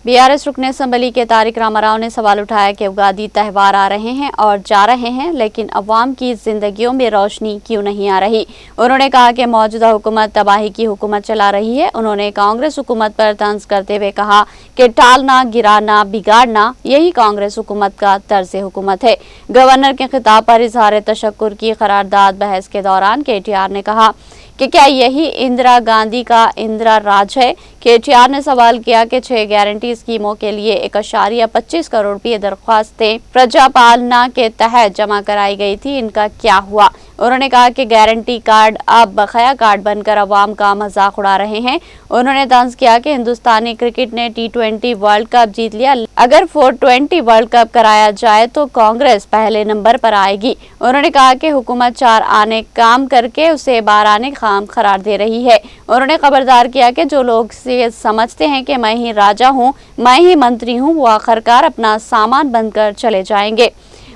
BRS रुकने assembly के तारिक रामाराव ने सवाल उठाया कि उगादी त्यौहार आ रहे हैं और जा रहे हैं, लेकिन अवाम की जिंदगियों में रोशनी क्यों नहीं आ रही। उन्होंने कहा कि मौजूदा हुकूमत तबाही की हुकूमत चला रही है। उन्होंने कांग्रेस हुकूमत पर तंज करते हुए कहा कि टालना, गिराना, बिगाड़ना यही कांग्रेस हुकूमत का तर्ज हुकूमत है। गवर्नर के खिताब पर इजहार तशक्कुर की करारदाद बहस के दौरान केटीआर ने कहा कि क्या यही इंदिरा गांधी का इंदिरा राज है। केटीआर ने सवाल किया कि 6 गारंटी स्कीमों के लिए 1.25 करोड़ रुपये दरख्वास्तें प्रजा पालना के तहत जमा कराई गई थी, इनका क्या हुआ। उन्होंने कहा कि गारंटी कार्ड अब बकाया कार्ड बनकर अवाम का मजाक उड़ा रहे हैं। उन्होंने तंज किया कि हिंदुस्तानी क्रिकेट ने T20 वर्ल्ड कप जीत लिया, अगर 420 वर्ल्ड कप कराया जाए तो कांग्रेस पहले नंबर पर आएगी। उन्होंने कहा कि हुकूमत 4 आने काम करके उसे 12 आने खाम करार दे रही है। उन्होंने खबरदार किया कि जो लोग समझते हैं कि मैं ही राजा हूं, मैं ही मंत्री हूं, वो आखिरकार अपना सामान बंद कर चले जाएंगे।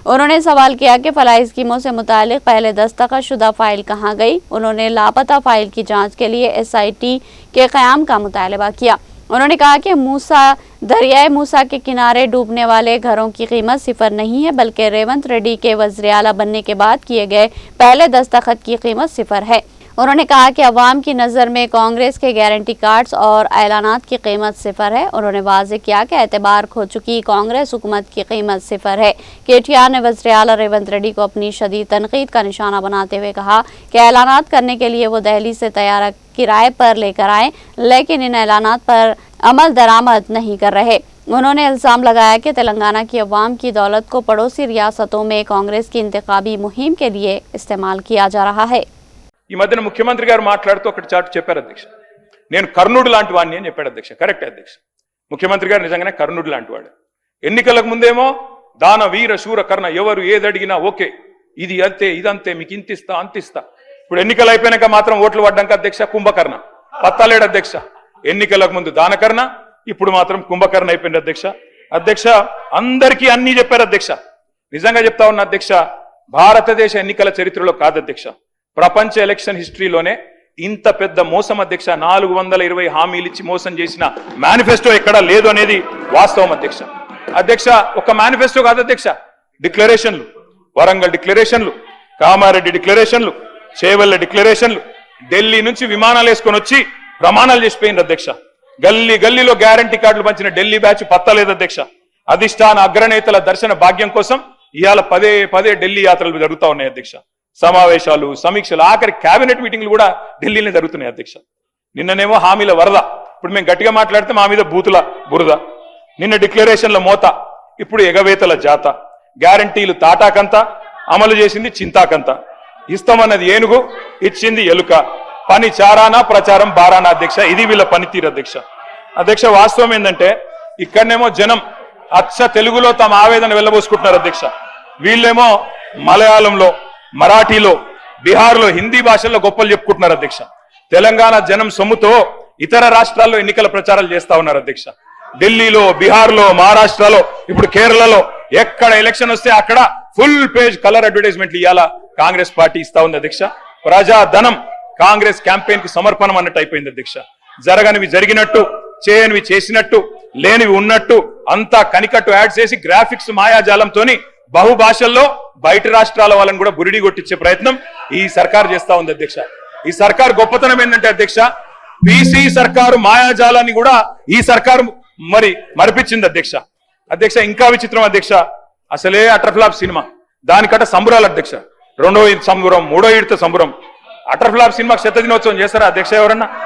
उन्होंने सवाल किया कि फलाही स्कीमों से मुतालिक पहले दस्तखत शुदा फाइल कहां गई। उन्होंने लापता फाइल की जांच के लिए SIT के क़याम का मुतालबा किया। उन्होंने कहा कि दरियाए मूसा के किनारे डूबने वाले घरों की कीमत सिफर नहीं है, बल्कि रेवंत रेड्डी के वज़ीर आला बनने के बाद किए गए पहले दस्तखत की कीमत सिफर है। उन्होंने कहा कि अवाम की नज़र में कांग्रेस के गारंटी कार्ड्स और ऐलानात की कीमत सिफर है। उन्होंने वाज़ेह किया कि एतबार खो चुकी कांग्रेस हुकूमत की कीमत सिफर है। केटीआर ने वज़ीर आला रेवंत रेड्डी को अपनी शदीद तनकीद का निशाना बनाते हुए कहा कि ऐलानात करने के लिए वो दिल्ली से तैयारा किराए पर लेकर आए, लेकिन इन ऐलानात पर अमल दरामद नहीं कर रहे। उन्होंने इल्ज़ाम लगाया कि तेलंगाना की अवाम की दौलत को पड़ोसी रियासतों में कांग्रेस की इंतखाबी मुहिम के लिए इस्तेमाल किया जा रहा है। ఈ మధ్యన ముఖ్యమంత్రి గారు మాట్లాడుతూ ఒకటి చాటు చెప్పారు అధ్యక్ష, నేను కర్ణుడు లాంటి వాడిని అని చెప్పాడు అధ్యక్ష. కరెక్ట్ అధ్యక్ష, ముఖ్యమంత్రి గారు నిజంగానే కర్ణుడు లాంటి వాడు. ఎన్నికలకు ముందేమో దాన వీర శూర కర్ణ, ఎవరు ఏది అడిగినా ఓకే, ఇది అంతే ఇదంతే, మీకు ఇంతిస్తా అంతిస్తా. ఇప్పుడు ఎన్నికలు అయిపోయినాక మాత్రం ఓట్లు పడ్డాక అధ్యక్ష కుంభకర్ణ పత్తాలేడు అధ్యక్ష. ఎన్నికలకు ముందు దానకర్ణ, ఇప్పుడు మాత్రం కుంభకర్ణ అయిపోయింది అధ్యక్ష. అధ్యక్ష అందరికీ అన్ని చెప్పారు అధ్యక్ష. నిజంగా చెప్తా ఉన్న అధ్యక్ష, భారతదేశ ఎన్నికల చరిత్రలో కాదు అధ్యక్ష, ప్రపంచ ఎలక్షన్ హిస్టరీలోనే ఇంత పెద్ద మోసం అధ్యక్ష. 420 హామీలు ఇచ్చి మోసం చేసిన మేనిఫెస్టో ఎక్కడా లేదు అనేది వాస్తవం అధ్యక్ష. అధ్యక్ష ఒక మేనిఫెస్టో కాదు అధ్యక్ష, డిక్లరేషన్లు, వరంగల్ డిక్లరేషన్లు, కామారెడ్డి డిక్లరేషన్లు, చేవెళ్ల డిక్లరేషన్లు, ఢిల్లీ నుంచి విమానాలు వేసుకొని వచ్చి ప్రమాణాలు చేసిపోయింది అధ్యక్ష. గల్లీ గల్లీలో గ్యారంటీ కార్డులు పంచిన ఢిల్లీ బ్యాచ్ పత్తలేదు అధ్యక్ష. అధిష్టాన అగ్రనేతల దర్శన భాగ్యం కోసం ఇవాళ పదే ఢిల్లీ యాత్రలు జరుగుతూ ఉన్నాయి అధ్యక్ష. సమావేశాలు, సమీక్షలు, ఆఖరి కేబినెట్ మీటింగ్లు కూడా ఢిల్లీలో జరుగుతున్నాయి అధ్యక్ష. నిన్ననేమో హామీల వరద, ఇప్పుడు మేము గట్టిగా మాట్లాడితే మా మీద బూతుల బురద. నిన్న డిక్లరేషన్ల మోత, ఇప్పుడు ఎగవేతల జాత. గ్యారంటీలు తాటాకంత, అమలు చేసింది చింతాకంత. ఇస్తామన్నది ఏనుగు, ఇచ్చింది ఎలుక. పని చారానా, ప్రచారం బారానా అధ్యక్ష. ఇది వీళ్ళ పనితీరు అధ్యక్ష. అధ్యక్ష వాస్తవం ఏంటంటే ఇక్కడనేమో జనం అచ్చ తెలుగులో తమ ఆవేదన వెళ్ళబోసుకుంటున్నారు అధ్యక్ష. వీళ్ళేమో మలయాళంలో, మరాఠీలో, బీహార్లో, హిందీ భాషల్లో గొప్పలు చెప్పుకుంటున్నారు అధ్యక్ష. తెలంగాణ జనం సొమ్ముతో ఇతర రాష్ట్రాల్లో ఎన్నికల ప్రచారాలు చేస్తా ఉన్నారు అధ్యక్ష. ఢిల్లీలో, బీహార్లో, మహారాష్ట్రలో, ఇప్పుడు కేరళలో ఎక్కడ ఎలక్షన్ వస్తే అక్కడ ఫుల్ పేజ్ కలర్ అడ్వర్టైజ్మెంట్లు ఇవాళ కాంగ్రెస్ పార్టీ ఇస్తా ఉంది అధ్యక్ష. ప్రజా ధనం కాంగ్రెస్ క్యాంపెయిన్ కు సమర్పణం అన్నట్టు అయిపోయింది అధ్యక్ష. జరగనివి జరిగినట్టు, చేయనివి చేసినట్టు, లేనివి ఉన్నట్టు అంతా కనికట్టు యాడ్ చేసి గ్రాఫిక్స్ మాయాజాలంతో బహుభాషల్లో బయట రాష్ట్రాల వాళ్ళని కూడా బురిడి కొట్టించే ప్రయత్నం ఈ సర్కార్ చేస్తా ఉంది అధ్యక్ష. ఈ సర్కార్ గొప్పతనం ఏంటంటే అధ్యక్ష, బీసీ సర్కారు మాయాజాలాన్ని కూడా ఈ సర్కారు మరిపించింది అధ్యక్ష. అధ్యక్ష ఇంకా విచిత్రం అధ్యక్ష, అసలే అటర్ఫ్లాప్ సినిమా, దానికట సంబురాలు అధ్యక్ష. 2వ సంబురం, 3వ సంబురం. అటర్ఫ్లాప్ సినిమాకి 100వ దినోత్సవం చేస్తారా అధ్యక్ష ఎవరన్నా?